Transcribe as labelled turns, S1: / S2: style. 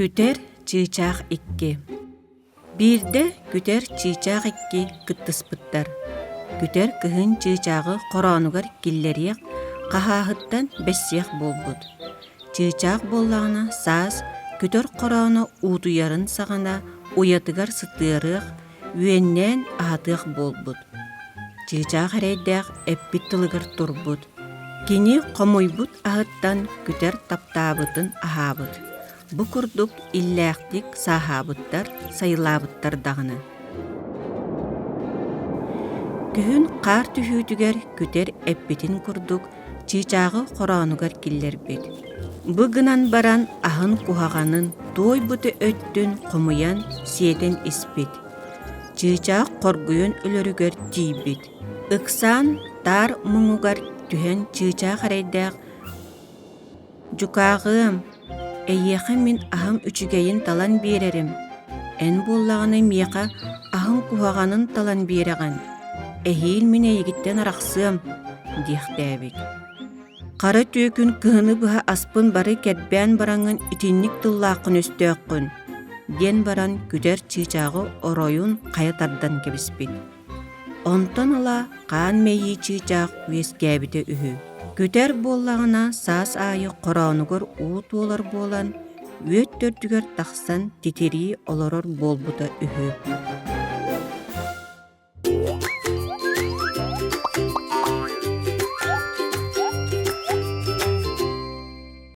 S1: Күтер чыычаах икки. Бирде күтер чыычаах икки кыттыспыттар. Күтер кыһын чыычаагы қораанугар киллериэх қаһааһыттан бэссиэх болбут. Чыычаах боллаҕына саас күтөр қорааны уутуйарын саҕана уятыгар сытыарыах, үөннээн аһатыах болбут. Чыычаах эрэйдээх эппит тылыгар турбут. Кини хомуйбут аһыттан күтер таптаабытын аһаабыт. Бу курдук иллээхтик сааһаабыттар, сайылаабыттар даҕаны. Күһүн хаар түһүүтүгэр күтер эппитин курдук чыычаагы хораанугар киллербит. Бу гынан баран аһын куһаҕанын туой буту өттүн хомуян сиэтэн испит. Чыычаах хоргуйун өлөрүгөр тиийбит. Ыксаан таар муҥугар түһэн чыычаах эрэйдээх: «Дьукааҕыам, эйиэхэ мин аһым үчүгэйин талан биэрэрим. Эн буоллаҕына миэхэ аһын куһаҕанын талан биэрэҕин. Эһиил мин эйигиттэн арахсыам» диэхтээбит. Хара түөкүн кыһыны быһа аспын бары кэрбээн бараҥҥын итинник тыллааххын өстөөккүн диэн баран күтэр чыычаагы оройун хая тардан кэбиспит. Онтон ыла хаан мэйии чыычаах үөскээбитэ үһү. Күтэр буоллаҕына саас аайы хораанугар уут уолар буолан, үөт төрдүгэр тахсан титирии олорор буолбута үһү.